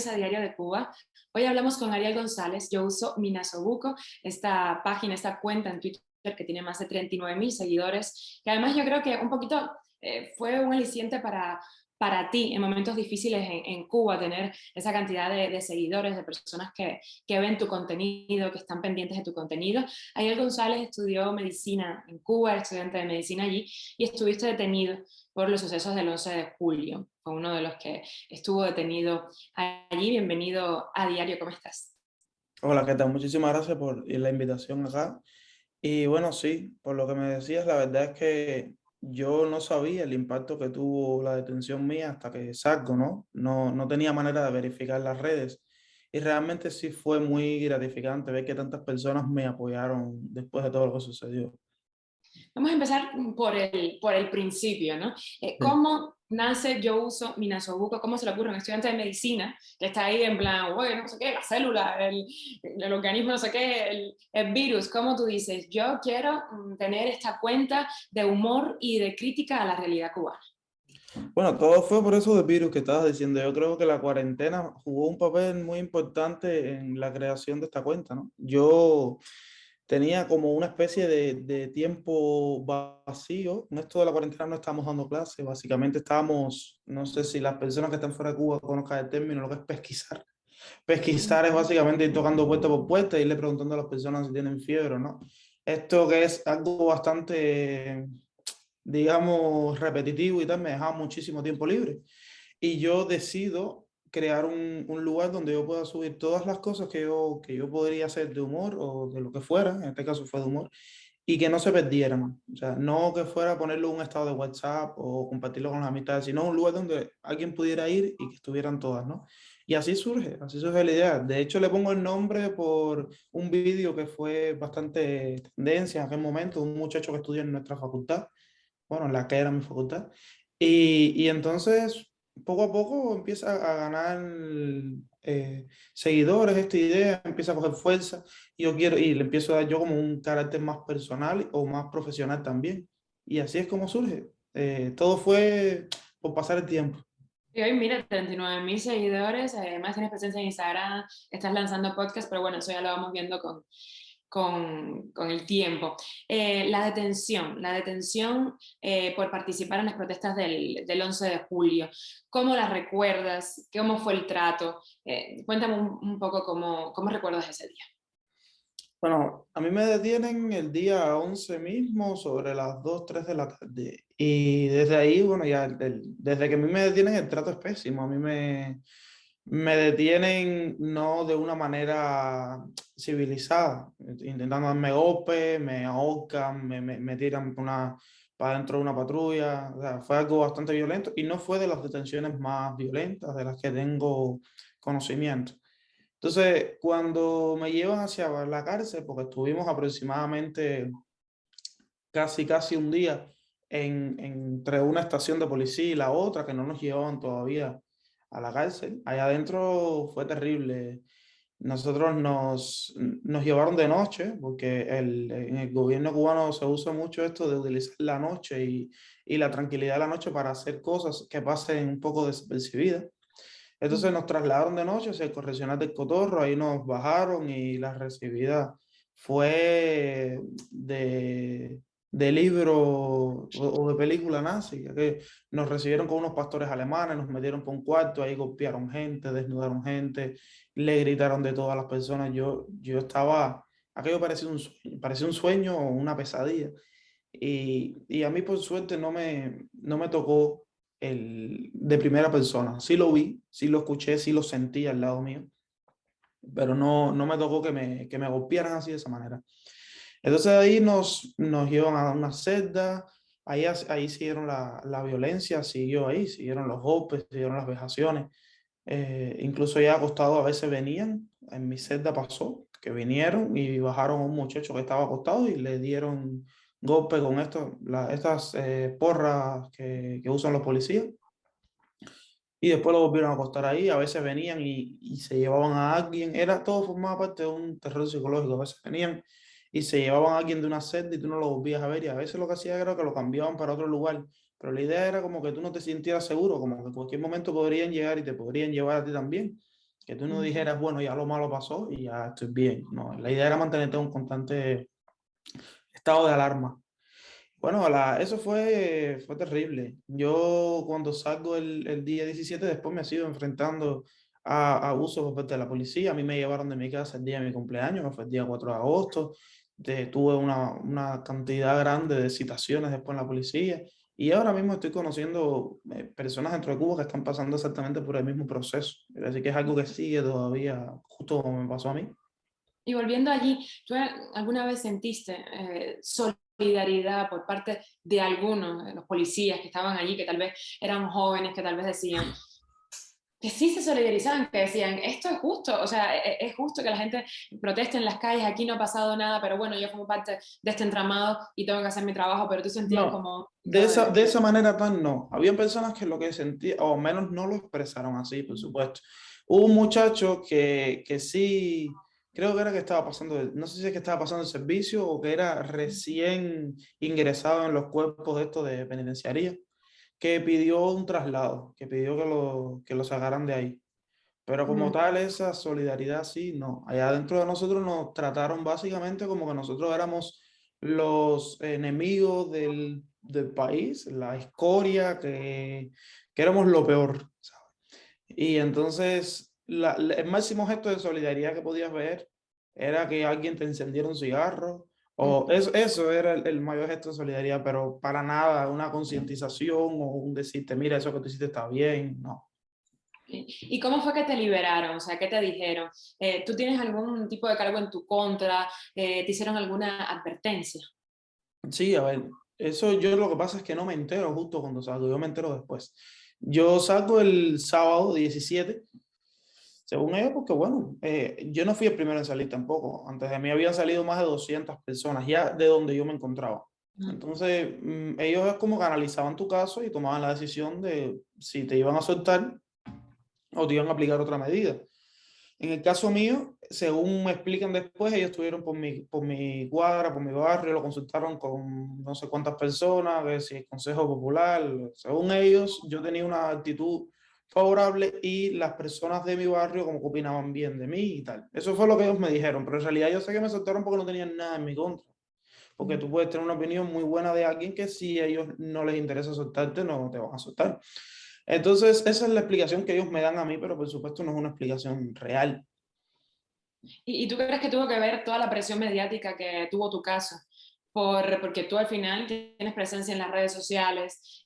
bienvenidos a Diario de Cuba. Hoy hablamos con Ariel González. Yo uso Minasobuco, esta página, esta cuenta en Twitter que tiene más de 39,000 seguidores, que además yo creo que un poquito fue un aliciente para ti en momentos difíciles en Cuba, tener esa cantidad de seguidores, de personas que ven tu contenido, que están pendientes de tu contenido. Ariel González estudió medicina en Cuba, era estudiante de medicina allí, y estuviste detenido por los sucesos del 11 de julio. Fue uno de los que estuvo detenido allí. Bienvenido a Diario, ¿cómo estás? Hola, ¿qué tal? Muchísimas gracias por la invitación acá. Y bueno, sí, por lo que me decías, la verdad es que yo no sabía el impacto que tuvo la detención mía hasta que salgo, ¿no? No tenía manera de verificar las redes. Y realmente sí fue muy gratificante ver que tantas personas me apoyaron después de todo lo que sucedió. Vamos a empezar por el principio, ¿no? Sí. ¿Cómo nace Yo Uso Minasobuco? ¿Cómo se le ocurre a un estudiante de medicina que está ahí en plan, bueno, no sé qué, la célula, el organismo, no sé qué, el virus? ¿Cómo tú dices, yo quiero tener esta cuenta de humor y de crítica a la realidad cubana? Bueno, todo fue por eso de virus que estabas diciendo. Yo creo que la cuarentena jugó un papel muy importante en la creación de esta cuenta, ¿no? Yo tenía como una especie de tiempo vacío. En esto de la cuarentena no estábamos dando clases, básicamente estábamos, no sé si las personas que están fuera de Cuba conozcan el término, lo que es pesquisar. Pesquisar es básicamente ir tocando puerta por puerta e irle preguntando a las personas si tienen fiebre o no. Esto que es algo bastante, digamos, repetitivo y tal, me dejaba muchísimo tiempo libre. Y yo decido crear un lugar donde yo pueda subir todas las cosas que yo podría hacer de humor o de lo que fuera, en este caso fue de humor, y que no se perdieran. O sea, no que fuera ponerlo en un estado de WhatsApp o compartirlo con las amistades, sino un lugar donde alguien pudiera ir y que estuvieran todas, ¿no? Y así surge la idea. De hecho, le pongo el nombre por un vídeo que fue bastante tendencia en aquel momento, un muchacho que estudia en nuestra facultad, bueno, en la que era mi facultad. Y entonces, poco a poco empieza a ganar seguidores esta idea, empieza a coger fuerza y yo quiero, y le empiezo a dar yo como un carácter más personal o más profesional también. Y así es como surge. Todo fue por pasar el tiempo. Y hoy, mira, 39,000 seguidores, además tienes presencia en Instagram, estás lanzando podcast, pero bueno, eso ya lo vamos viendo con el tiempo. La detención por participar en las protestas del 11 de julio, ¿cómo la recuerdas? ¿Cómo fue el trato? Cuéntame un poco cómo recuerdas ese día. Bueno, a mí me detienen el día 11 mismo sobre las 2 3 de la tarde. Y desde ahí, bueno, ya desde que a mí me detienen el trato es pésimo. Me detienen no de una manera civilizada, intentando darme golpes, me ahorcan, me tiran para dentro de una patrulla. O sea, fue algo bastante violento y no fue de las detenciones más violentas de las que tengo conocimiento. Entonces, cuando me llevan hacia la cárcel, porque estuvimos aproximadamente casi un día entre una estación de policía y la otra, que no nos llevaban todavía a la cárcel, allá adentro fue terrible. Nosotros nos llevaron de noche, porque en el gobierno cubano se usa mucho esto de utilizar la noche y la tranquilidad de la noche para hacer cosas que pasen un poco desapercibidas. Entonces nos trasladaron de noche hacia el correccional del Cotorro, ahí nos bajaron y la recibida fue de libro o de película nazi, ya que nos recibieron con unos pastores alemanes, nos metieron por un cuarto, ahí golpearon gente, desnudaron gente, le gritaron de todas las personas. Yo estaba, aquello parecía un sueño o una pesadilla. Y a mí por suerte no me tocó de primera persona. Sí lo vi, sí lo escuché, sí lo sentí al lado mío, pero no me tocó que me golpearan así de esa manera. Entonces ahí nos llevan a una celda, ahí siguieron la violencia, siguieron los golpes, siguieron las vejaciones. Incluso ya acostados a veces venían, en mi celda pasó, que vinieron y bajaron a un muchacho que estaba acostado y le dieron golpe con estas porras que usan los policías. Y después lo volvieron a acostar ahí, a veces venían y se llevaban a alguien, todo formaba parte de un terror psicológico, a veces venían y se llevaban a alguien de una celda y tú no lo volvías a ver y a veces lo que hacía era que lo cambiaban para otro lugar, pero la idea era como que tú no te sintieras seguro, como que en cualquier momento podrían llegar y te podrían llevar a ti también. que tú no dijeras, bueno, ya lo malo pasó y ya estoy bien. No, la idea era mantenerte en un constante estado de alarma. Bueno, eso fue terrible. Yo cuando salgo el día 17 después me sigo enfrentando a abusos por parte de la policía. A mí me llevaron de mi casa el día de mi cumpleaños, que fue el día 4 de agosto. Tuve una cantidad grande de citaciones después en la policía. Y ahora mismo estoy conociendo personas dentro de Cuba que están pasando exactamente por el mismo proceso. Así que es algo que sigue todavía, justo como me pasó a mí. Y volviendo allí, ¿tú alguna vez sentiste solidaridad por parte de algunos de los policías que estaban allí, que tal vez eran jóvenes, que tal vez decían que sí se solidarizaban, que decían, esto es justo, o sea, es justo que la gente proteste en las calles, aquí no ha pasado nada, pero bueno, yo como parte de este entramado y tengo que hacer mi trabajo, pero tú sentías No, como... de esa manera tan no. Habían personas que lo que sentía, o al menos no lo expresaron así, por supuesto. Hubo un muchacho que sí, creo que era que estaba pasando, no sé si es que estaba pasando el servicio o que era recién ingresado en los cuerpos de esto de penitenciaría, que pidió un traslado, que pidió que lo sacaran de ahí. Pero como tal, esa solidaridad sí, no. Allá dentro de nosotros nos trataron básicamente como que nosotros éramos los enemigos del país, la escoria, que éramos lo peor, ¿sabes? Y entonces, el máximo gesto de solidaridad que podías ver era que alguien te encendiera un cigarro, o eso era el mayor gesto de solidaridad, pero para nada una concientización o un decirte, mira, eso que tú hiciste está bien, no. ¿Y cómo fue que te liberaron? O sea, ¿qué te dijeron? ¿Tú tienes algún tipo de cargo en tu contra? ¿Te hicieron alguna advertencia? Sí, a ver, eso yo lo que pasa es que no me entero justo cuando salgo, yo me entero después. Yo salgo el sábado 17, según ellos, porque bueno, yo no fui el primero en salir tampoco. Antes de mí habían salido más de 200 personas ya de donde yo me encontraba. Entonces, ellos es como que analizaban tu caso y tomaban la decisión de si te iban a soltar o te iban a aplicar otra medida. En el caso mío, según me explican después, ellos estuvieron por mi cuadra, por mi barrio, lo consultaron con no sé cuántas personas, que si el Consejo Popular. Según ellos, yo tenía una actitud favorable y las personas de mi barrio como que opinaban bien de mí y tal. Eso fue lo que ellos me dijeron, pero en realidad yo sé que me soltaron porque no tenían nada en mi contra. Porque tú puedes tener una opinión muy buena de alguien que si a ellos no les interesa soltarte, no te van a soltar. Entonces, esa es la explicación que ellos me dan a mí, pero por supuesto no es una explicación real. ¿Y tú crees que tuvo que ver toda la presión mediática que tuvo tu caso? Porque tú al final tienes presencia en las redes sociales,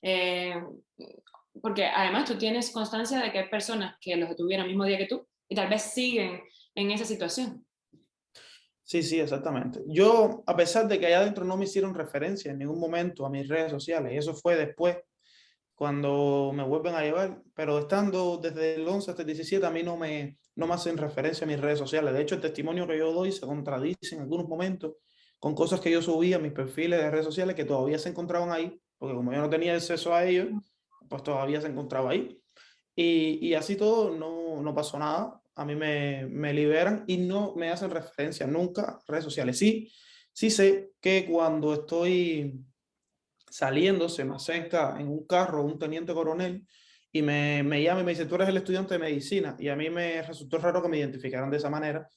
porque además tú tienes constancia de que hay personas que los detuvieron el mismo día que tú y tal vez siguen en esa situación. Sí, sí, exactamente. Yo, a pesar de que allá adentro no me hicieron referencia en ningún momento a mis redes sociales, y eso fue después, cuando me vuelven a llevar, pero estando desde el 11 hasta el 17, a mí no me hacen referencia a mis redes sociales. De hecho, el testimonio que yo doy se contradice en algunos momentos con cosas que yo subí a mis perfiles de redes sociales que todavía se encontraban ahí, porque como yo no tenía acceso a ellos, pues todavía se encontraba ahí. Y así todo, no pasó nada. A mí me liberan y no me hacen referencia nunca a redes sociales. Sí, sí sé que cuando estoy saliendo se me acerca en un carro un teniente coronel y me llama y me dice, tú eres el estudiante de medicina. Y a mí me resultó raro que me identificaran de esa manera.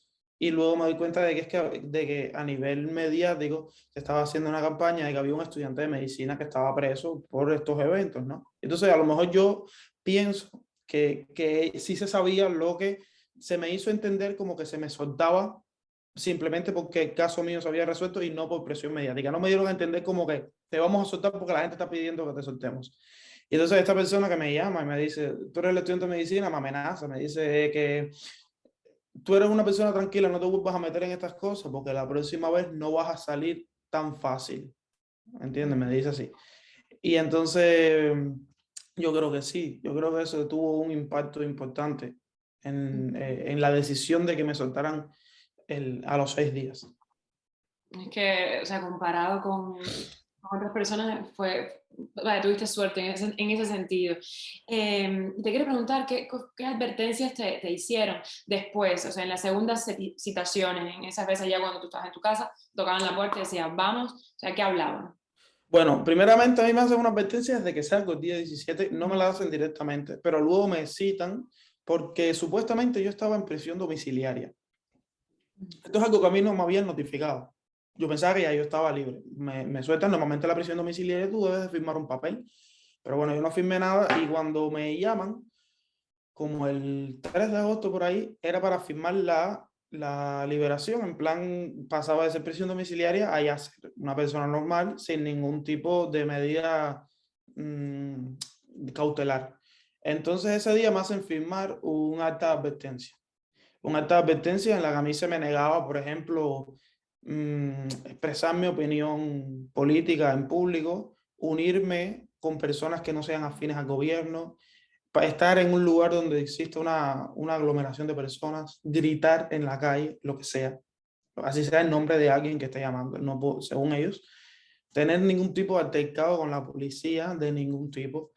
Y luego me doy cuenta de que, de que a nivel mediático se estaba haciendo una campaña de que había un estudiante de medicina que estaba preso por estos eventos, ¿no? Entonces, a lo mejor yo pienso que sí se sabía lo que se me hizo entender como que se me soltaba simplemente porque el caso mío se había resuelto y no por presión mediática. No me dieron a entender como que te vamos a soltar porque la gente está pidiendo que te soltemos. Y entonces esta persona que me llama y me dice, tú eres el estudiante de medicina, me amenaza, me dice que tú eres una persona tranquila, no te vuelvas a meter en estas cosas porque la próxima vez no vas a salir tan fácil. ¿Entiendes? Me dice así. Y entonces yo creo que sí, yo creo que eso tuvo un impacto importante en la decisión de que me soltaran a los 6 días. Es que, o sea, comparado con otras personas, vale, tuviste suerte en ese sentido. Te quiero preguntar, ¿qué advertencias te hicieron después? O sea, en las segundas citaciones, en esas veces ya cuando tú estabas en tu casa, tocaban la puerta y decían, vamos, o sea, ¿qué hablaban? Bueno, primeramente a mí me hacen una advertencia desde que salgo el día 17, no me la hacen directamente, pero luego me citan porque supuestamente yo estaba en prisión domiciliaria. Esto es algo que a mí no me habían notificado. Yo pensaba que ya yo estaba libre. Me sueltan, normalmente la prisión domiciliaria tú debes de firmar un papel, pero bueno, yo no firmé nada y cuando me llaman, como el 3 de agosto por ahí, era para firmar la liberación, en plan pasaba de ser prisión domiciliaria a ya ser una persona normal sin ningún tipo de medida mm, cautelar. Entonces ese día me hacen firmar un acta de advertencia. Un acta de advertencia en la que a mí se me negaba, por ejemplo, expresar mi opinión política en público, unirme con personas que no sean afines al gobierno, para estar en un lugar donde existe una aglomeración de personas, gritar en la calle, lo que sea, así sea el nombre de alguien que esté llamando, no puedo, según ellos, tener ningún tipo de altercado con la policía, de ningún tipo.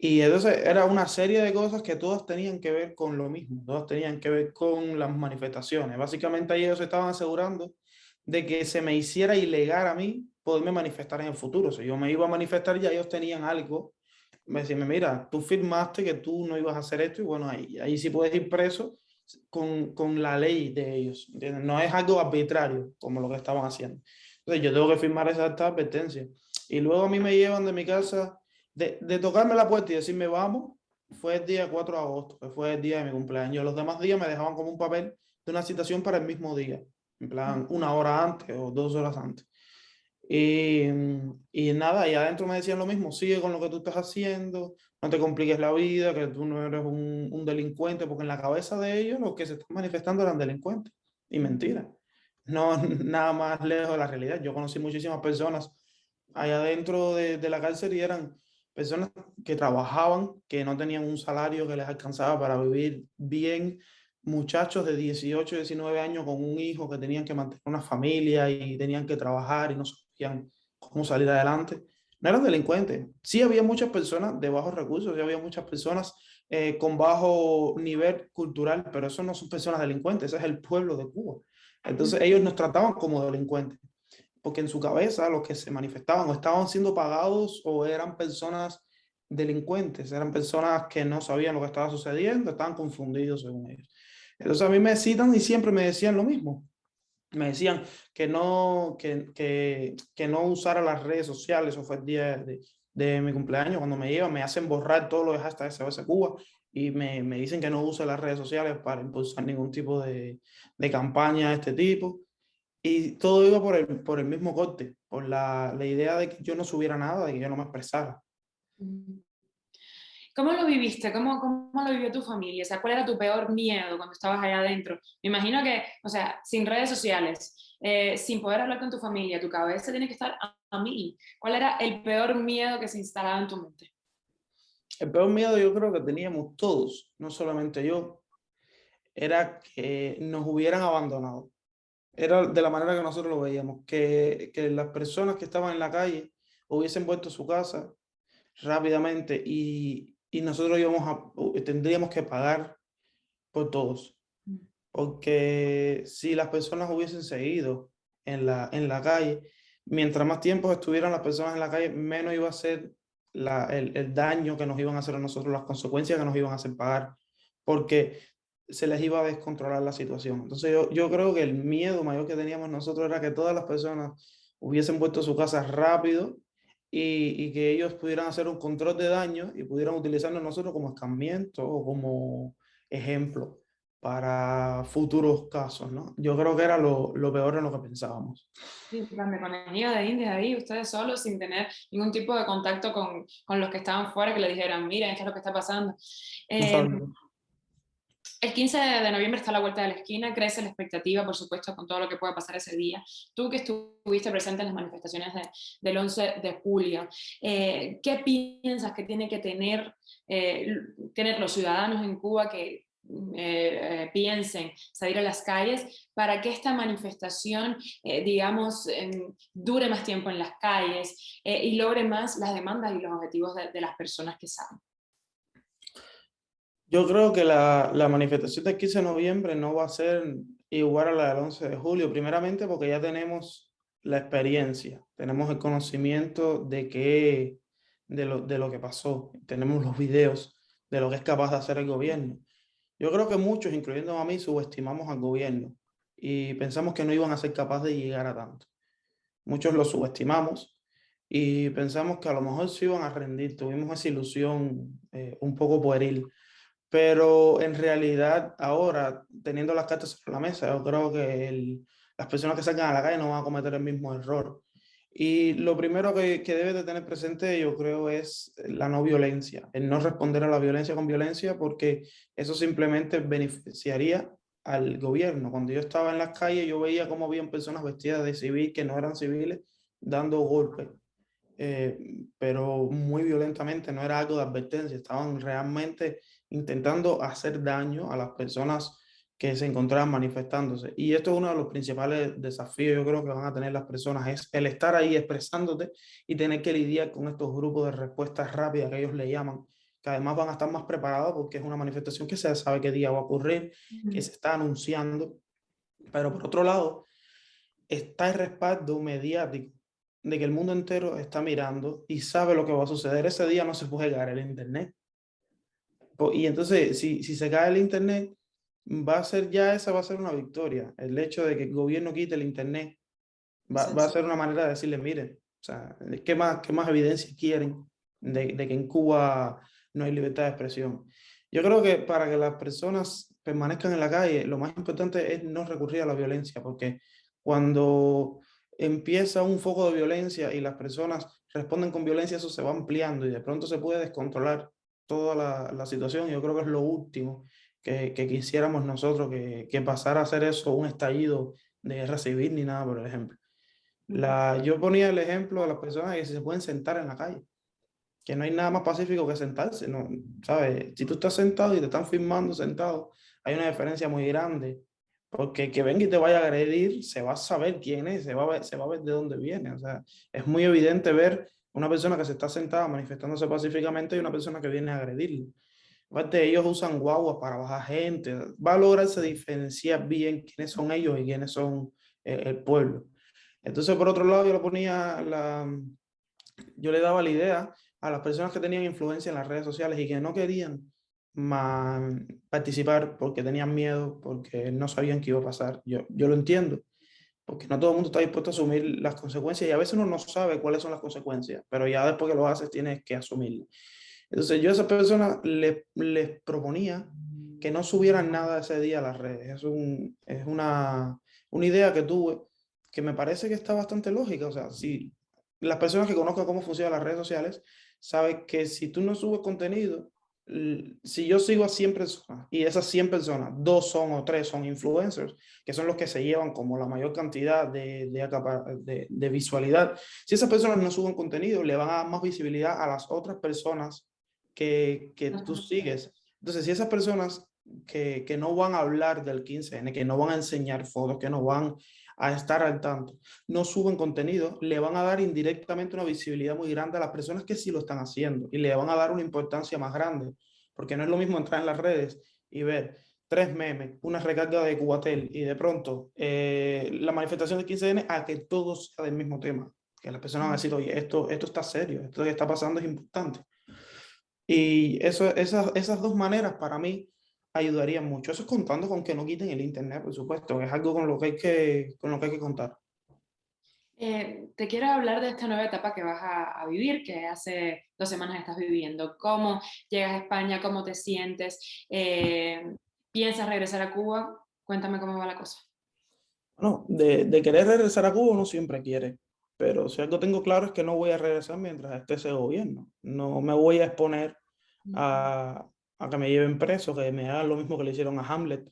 Y entonces era una serie de cosas que todas tenían que ver con lo mismo, todas tenían que ver con las manifestaciones. Básicamente ellos estaban asegurando de que se me hiciera ilegal a mí poderme manifestar en el futuro. Si yo me iba a manifestar, ya ellos tenían algo. Me decían, mira, tú firmaste que tú no ibas a hacer esto y bueno, ahí sí puedes ir preso con la ley de ellos. ¿Entiendes? No es algo arbitrario como lo que estaban haciendo. Entonces yo tengo que firmar esa advertencia. Y luego a mí me llevan de mi casa de tocarme la puerta y decirme vamos, fue el día 4 de agosto, que fue el día de mi cumpleaños. Los demás días me dejaban como un papel de una citación para el mismo día, en plan una hora antes o 2 horas antes. Y, y nada, y adentro me decían lo mismo, sigue con lo que tú estás haciendo, no te compliques la vida, que tú no eres un delincuente, porque en la cabeza de ellos los que se están manifestando eran delincuentes. Y mentira, no nada más lejos de la realidad. Yo conocí muchísimas personas allá dentro de la cárcel y eran personas que trabajaban, que no tenían un salario que les alcanzaba para vivir bien, muchachos de 18, 19 años con un hijo que tenían que mantener una familia y tenían que trabajar y no sabían cómo salir adelante. No eran delincuentes. Sí había muchas personas de bajos recursos, sí había muchas personas con bajo nivel cultural, pero eso no son personas delincuentes, ese es el pueblo de Cuba. Entonces ellos nos trataban como delincuentes porque en su cabeza los que se manifestaban o estaban siendo pagados o eran personas delincuentes, eran personas que no sabían lo que estaba sucediendo, estaban confundidos según ellos. Entonces a mí me citan y siempre me decían lo mismo. Me decían que no usara las redes sociales, eso fue el día de mi cumpleaños, cuando me llevan, me hacen borrar todos los hashtags de SOS Cuba y me dicen que no use las redes sociales para impulsar ningún tipo de campaña de este tipo. Y todo iba por el mismo corte, por la idea de que yo no subiera nada, de que yo no me expresara. ¿Cómo lo viviste? ¿Cómo lo vivió tu familia? O sea, ¿cuál era tu peor miedo cuando estabas allá adentro? Me imagino que, o sea, sin redes sociales, sin poder hablar con tu familia, tu cabeza tiene que estar a mil. ¿Cuál era el peor miedo que se instalaba en tu mente? El peor miedo yo creo que teníamos todos, no solamente yo, era que nos hubieran abandonado. Era de la manera que nosotros lo veíamos, que las personas que estaban en la calle hubiesen vuelto a su casa rápidamente y nosotros tendríamos que pagar por todos. Porque si las personas hubiesen seguido en la calle, mientras más tiempo estuvieran las personas en la calle, menos iba a ser el daño que nos iban a hacer a nosotros, las consecuencias que nos iban a hacer pagar, porque se les iba a descontrolar la situación. Entonces yo creo que el miedo mayor que teníamos nosotros era que todas las personas hubiesen vuelto a su casa rápido y que ellos pudieran hacer un control de daño y pudieran utilizarnos nosotros como escarmiento o como ejemplo para futuros casos, ¿no? Yo creo que era lo peor en lo que pensábamos. Sí, plan de conejillo de indias ahí, ustedes solos, sin tener ningún tipo de contacto con los que estaban fuera, que le dijeran, miren, esto es lo que está pasando. Eh, Exacto. el 15 de noviembre está a la vuelta de la esquina, crece la expectativa, por supuesto, con todo lo que pueda pasar ese día. Tú que estuviste presente en las manifestaciones del 11 de julio, ¿qué piensas que tiene que tener los ciudadanos en Cuba que piensen salir a las calles para que esta manifestación, digamos, dure más tiempo en las calles y logre más las demandas y los objetivos de las personas que saben? Yo creo que la manifestación del 15 de noviembre no va a ser igual a la del 11 de julio, primeramente porque ya tenemos la experiencia, tenemos el conocimiento de lo que pasó, tenemos los videos de lo que es capaz de hacer el gobierno. Yo creo que muchos, incluyendo a mí, subestimamos al gobierno y pensamos que no iban a ser capaces de llegar a tanto. Muchos lo subestimamos y pensamos que a lo mejor se iban a rendir. Tuvimos esa ilusión un poco pueril. Pero en realidad, ahora, teniendo las cartas sobre la mesa, yo creo que las personas que salgan a la calle no van a cometer el mismo error. Y lo primero que debes de tener presente, yo creo, es la no violencia, el no responder a la violencia con violencia, porque eso simplemente beneficiaría al gobierno. Cuando yo estaba en las calles, yo veía cómo habían personas vestidas de civil que no eran civiles dando golpes, pero muy violentamente, no era algo de advertencia, estaban realmente intentando hacer daño a las personas que se encontraban manifestándose. Y esto es uno de los principales desafíos, yo creo que van a tener las personas, es el estar ahí expresándote y tener que lidiar con estos grupos de respuestas rápidas que ellos le llaman, que además van a estar más preparados porque es una manifestación que se sabe qué día va a ocurrir, que se está anunciando, pero por otro lado, está el respaldo mediático de que el mundo entero está mirando y sabe lo que va a suceder. Ese día no se puede caer el Internet. Y entonces, si se cae el Internet, va a ser ya esa va a ser una victoria. El hecho de que el gobierno quite el Internet va a ser una manera de decirle, miren, o sea, qué más evidencia quieren de que en Cuba no hay libertad de expresión? Yo creo que para que las personas permanezcan en la calle, lo más importante es no recurrir a la violencia, porque cuando empieza un foco de violencia y las personas responden con violencia, eso se va ampliando y de pronto se puede descontrolar toda la situación. Yo creo que es lo último que quisiéramos nosotros, que pasara a ser eso un estallido de guerra civil ni nada por el ejemplo. Yo ponía el ejemplo de las personas que se pueden sentar en la calle, que no hay nada más pacífico que sentarse, ¿no? ¿Sabes? Si tú estás sentado y te están filmando sentado, hay una diferencia muy grande, porque que venga y te vaya a agredir, se va a saber quién es, se va a ver de dónde viene. O sea, es muy evidente ver una persona que se está sentada manifestándose pacíficamente y una persona que viene a agredirlo. Aparte, ellos usan guaguas para bajar gente. Va a lograrse diferenciar bien quiénes son ellos y quiénes son el pueblo. Entonces, por otro lado, yo le daba la idea a las personas que tenían influencia en las redes sociales y que no querían participar porque tenían miedo, porque no sabían qué iba a pasar. Yo lo entiendo, porque no todo el mundo está dispuesto a asumir las consecuencias y a veces uno no sabe cuáles son las consecuencias, pero ya después que lo haces tienes que asumirlas. Entonces yo a esas personas les proponía que no subieran nada ese día a las redes. Es una idea que tuve que me parece que está bastante lógica. O sea, si las personas que conozcan cómo funcionan las redes sociales saben que si tú no subes contenido, si yo sigo a 100 personas y esas 100 personas, dos son o tres son influencers, que son los que se llevan como la mayor cantidad de visualidad, si esas personas no suben contenido, le van a dar más visibilidad a las otras personas que tú sigues. Entonces, si esas personas que no van a hablar del 15N, que no van a enseñar fotos, que no van a estar al tanto, no suben contenido, le van a dar indirectamente una visibilidad muy grande a las personas que sí lo están haciendo y le van a dar una importancia más grande, porque no es lo mismo entrar en las redes y ver tres memes, una recarga de Cubatel y de pronto la manifestación del 15N a que todo sea del mismo tema, que las personas van a decir, oye, esto está serio, esto que está pasando es importante. Y esas dos maneras para mí ayudarían mucho. Eso es contando con que no quiten el internet, por supuesto, es algo con lo que hay que contar. Te quiero hablar de esta nueva etapa que vas a vivir, que hace 2 semanas estás viviendo. ¿Cómo llegas a España? ¿Cómo te sientes? ¿Piensas regresar a Cuba? Cuéntame cómo va la cosa. No, de querer regresar a Cuba uno siempre quiere, pero si algo tengo claro es que no voy a regresar mientras esté ese gobierno. No me voy a exponer a, a que me lleven preso, que me hagan lo mismo que le hicieron a Hamlet,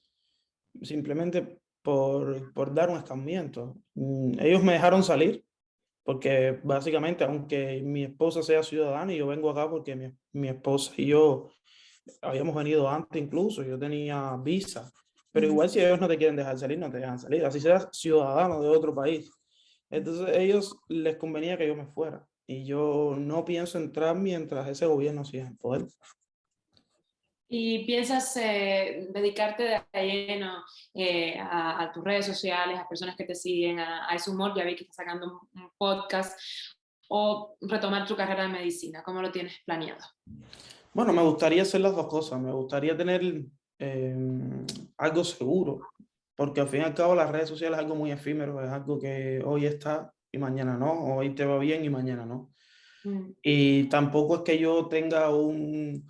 simplemente por dar un escarmiento. Ellos me dejaron salir porque básicamente, aunque mi esposa sea ciudadana y yo vengo acá porque mi esposa y yo habíamos venido antes incluso, yo tenía visa, pero igual si ellos no te quieren dejar salir, no te dejan salir, así seas ciudadano de otro país. Entonces a ellos les convenía que yo me fuera y yo no pienso entrar mientras ese gobierno siga en poder. ¿Y piensas dedicarte de lleno a tus redes sociales, a personas que te siguen, a ese humor? Ya vi que estás sacando un podcast, o retomar tu carrera de medicina. ¿Cómo lo tienes planeado? Bueno, me gustaría hacer las dos cosas, me gustaría tener eh, algo seguro, porque al fin y al cabo las redes sociales es algo muy efímero, es algo que hoy está y mañana no, hoy te va bien y mañana no. Mm, Y tampoco es que yo tenga un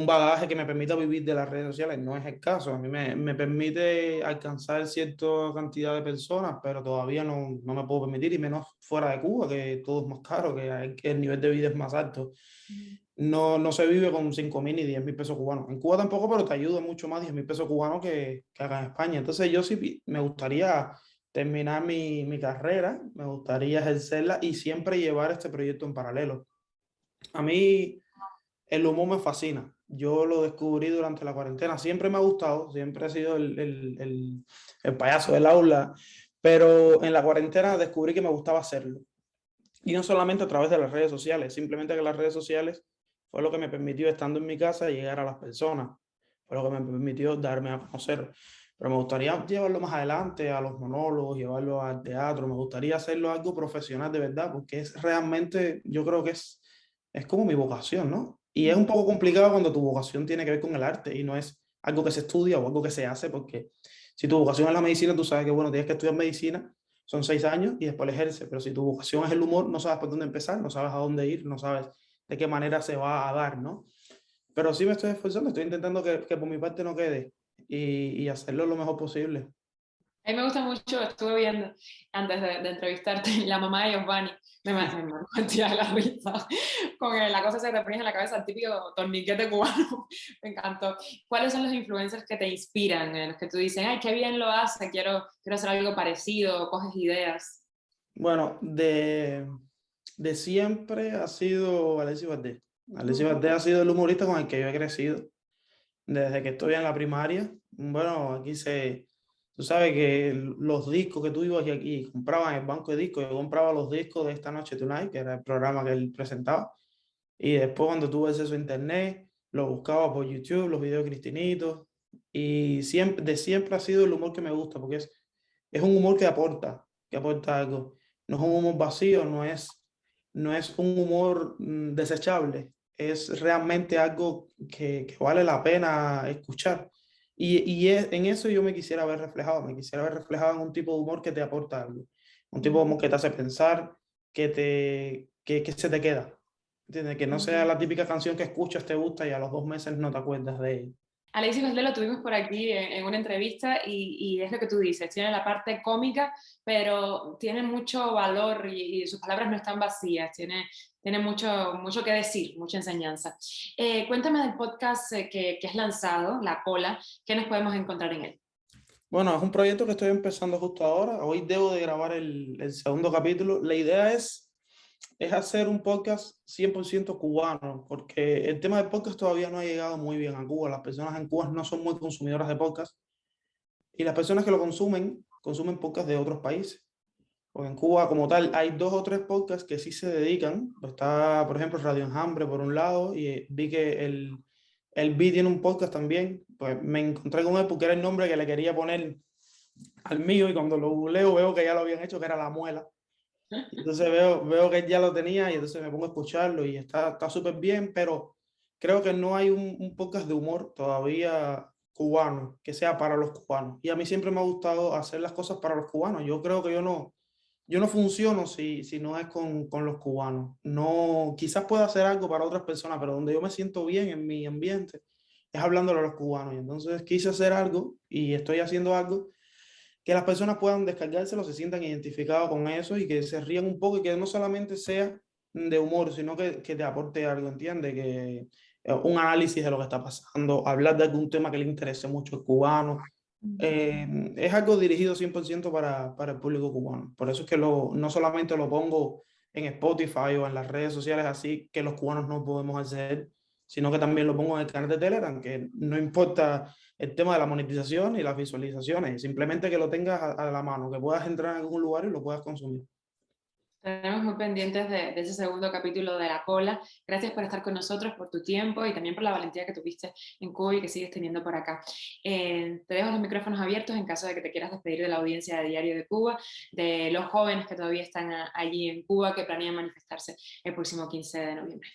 bagaje que me permita vivir de las redes sociales, no es el caso. A mí me permite alcanzar cierta cantidad de personas, pero todavía no me puedo permitir, y menos fuera de Cuba, que todo es más caro, que el nivel de vida es más alto. mm. No se vive con 5.000 ni 10.000 pesos cubanos. En Cuba tampoco, pero te ayuda mucho más 10.000 pesos cubanos que acá en España. Entonces yo sí me gustaría terminar mi carrera, me gustaría ejercerla y siempre llevar este proyecto en paralelo. A mí el humor me fascina. Yo lo descubrí durante la cuarentena. Siempre me ha gustado, siempre he sido el payaso del aula, pero en la cuarentena descubrí que me gustaba hacerlo. Y no solamente a través de las redes sociales, simplemente que las redes sociales fue lo que me permitió, estando en mi casa, llegar a las personas. Fue lo que me permitió darme a conocer. Pero me gustaría llevarlo más adelante a los monólogos, llevarlo al teatro. Me gustaría hacerlo algo profesional de verdad, porque es realmente, yo creo que es como mi vocación, ¿no? Y es un poco complicado cuando tu vocación tiene que ver con el arte y no es algo que se estudia o algo que se hace, porque si tu vocación es la medicina, tú sabes que, bueno, tienes que estudiar medicina, son 6 años y después lo ejerces. Pero si tu vocación es el humor, no sabes por dónde empezar, no sabes a dónde ir, no sabes de qué manera se va a dar, ¿no? Pero sí me estoy esforzando, estoy intentando que por mi parte no quede y hacerlo lo mejor posible. A mí me gusta mucho, estuve viendo antes de entrevistarte, la mamá de Giovanni, me mantiene la risa, con la cosa que te pones en la cabeza, el típico torniquete cubano, me encantó. ¿Cuáles son los influencers que te inspiran, en los que tú dices, ay, qué bien lo hace, quiero hacer algo parecido, coges ideas? Bueno, de siempre ha sido Alexis Valdés. Alexis Valdés ha sido el humorista con el que yo he crecido desde que estoy en la primaria. Bueno, tú sabes que los discos que tú ibas y comprabas en el banco de discos, yo compraba los discos de Esta Noche Tonight, que era el programa que él presentaba, y después cuando tuve acceso a internet, lo buscaba por YouTube, los videos de Cristinito, y de siempre ha sido el humor que me gusta, porque es un humor que aporta algo. No es un humor vacío, no es un humor desechable, es realmente algo que vale la pena escuchar. En eso yo me quisiera ver reflejado, me quisiera ver reflejado en un tipo de humor que te aporta algo, un tipo de humor que te hace pensar, que se te queda. ¿Entiendes? Que no sea la típica canción que escuchas, te gusta y a los 2 meses no te acuerdas de ella. Alexis Valdés lo tuvimos por aquí en una entrevista y es lo que tú dices, tiene la parte cómica, pero tiene mucho valor y sus palabras no están vacías, tiene mucho que decir, mucha enseñanza. Cuéntame del podcast que has lanzado, La Cola, ¿qué nos podemos encontrar en él? Bueno, es un proyecto que estoy empezando justo ahora. Hoy debo de grabar el segundo capítulo. La idea es hacer un podcast 100% cubano, porque el tema del podcast todavía no ha llegado muy bien a Cuba. Las personas en Cuba no son muy consumidoras de podcast, y las personas que lo consumen podcast de otros países. Porque en Cuba, como tal, hay 2 o 3 podcasts que sí se dedican. Está, por ejemplo, Radio Enjambre por un lado, y vi que el B tiene un podcast también. Pues me encontré con él porque era el nombre que le quería poner al mío, y cuando lo googleo veo que ya lo habían hecho, que era La Muela. Entonces veo que él ya lo tenía, y entonces me pongo a escucharlo y está súper bien, pero creo que no hay un podcast de humor todavía cubano que sea para los cubanos. Y a mí siempre me ha gustado hacer las cosas para los cubanos. Yo creo que yo no funciono si no es con los cubanos. No, quizás pueda hacer algo para otras personas, pero donde yo me siento bien en mi ambiente es hablándole a los cubanos. Y entonces quise hacer algo y estoy haciendo algo que las personas puedan descargárselo, se sientan identificados con eso y que se rían un poco, y que no solamente sea de humor, sino que te aporte algo, ¿entiendes? Que un análisis de lo que está pasando, hablar de algún tema que le interese mucho al cubano. Es algo dirigido 100% para el público cubano. Por eso es que no solamente lo pongo en Spotify o en las redes sociales así que los cubanos no podemos acceder, sino que también lo pongo en el canal de Telegram, que no importa el tema de la monetización y las visualizaciones, simplemente que lo tengas a la mano, que puedas entrar en algún lugar y lo puedas consumir. Tenemos muy pendientes de ese segundo capítulo de La Cola. Gracias por estar con nosotros, por tu tiempo y también por la valentía que tuviste en Cuba y que sigues teniendo por acá. Te dejo los micrófonos abiertos en caso de que te quieras despedir de la audiencia de Diario de Cuba, de los jóvenes que todavía están allí en Cuba, que planean manifestarse el próximo 15 de noviembre.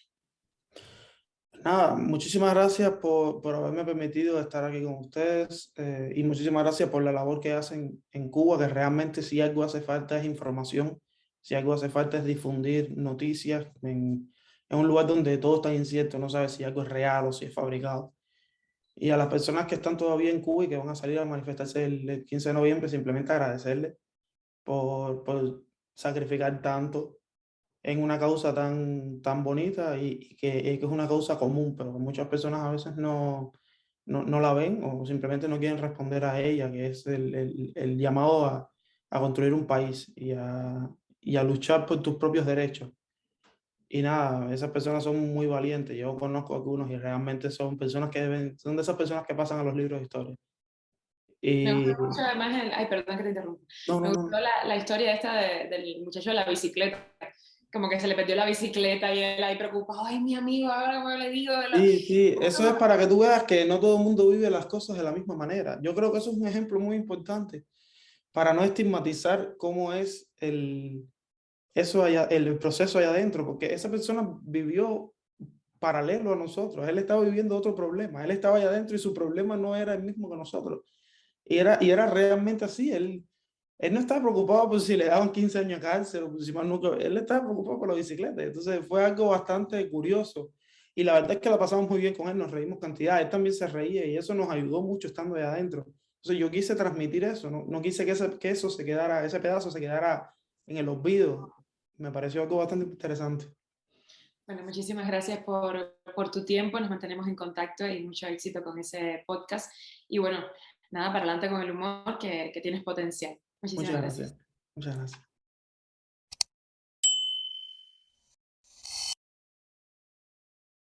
Nada, muchísimas gracias por haberme permitido estar aquí con ustedes y muchísimas gracias por la labor que hacen en Cuba, que realmente si algo hace falta es información, si algo hace falta es difundir noticias en un lugar donde todo está incierto, no sabes si algo es real o si es fabricado. Y a las personas que están todavía en Cuba y que van a salir a manifestarse el 15 de noviembre, simplemente agradecerles por sacrificar tanto en una causa tan bonita y que es una causa común, pero que muchas personas a veces no la ven o simplemente no quieren responder a ella, que es el llamado a construir un país y a luchar por tus propios derechos. Y nada, esas personas son muy valientes. Yo conozco a algunos y realmente son personas que son de esas personas que pasan a los libros de historia. Me gustó Y mucho además ay, perdón que te interrumpa. no, Me no, gustó no. la historia esta del muchacho de la bicicleta. Como que se le perdió la bicicleta y él ahí preocupado, ay, mi amigo, ahora cómo le digo. Sí, sí, eso es para que tú veas que no todo el mundo vive las cosas de la misma manera. Yo creo que eso es un ejemplo muy importante para no estigmatizar cómo es eso allá, el proceso allá adentro, porque esa persona vivió paralelo a nosotros, él estaba viviendo otro problema, él estaba allá adentro y su problema no era el mismo que nosotros. Y era realmente así, él no estaba preocupado por si le daban 15 años de cárcel o por si más nunca, él estaba preocupado por la bicicleta. Entonces fue algo bastante curioso. Y la verdad es que la pasamos muy bien con él, nos reímos cantidad, él también se reía y eso nos ayudó mucho estando allá adentro. Entonces yo quise transmitir eso, no quise que eso se quedara, ese pedazo se quedara en el olvido. Me pareció algo bastante interesante. Bueno, muchísimas gracias por tu tiempo, nos mantenemos en contacto y mucho éxito con ese podcast. Y bueno, nada, para adelante con el humor que tienes potencial. Muchísimas Muchas gracias. gracias. Muchas gracias.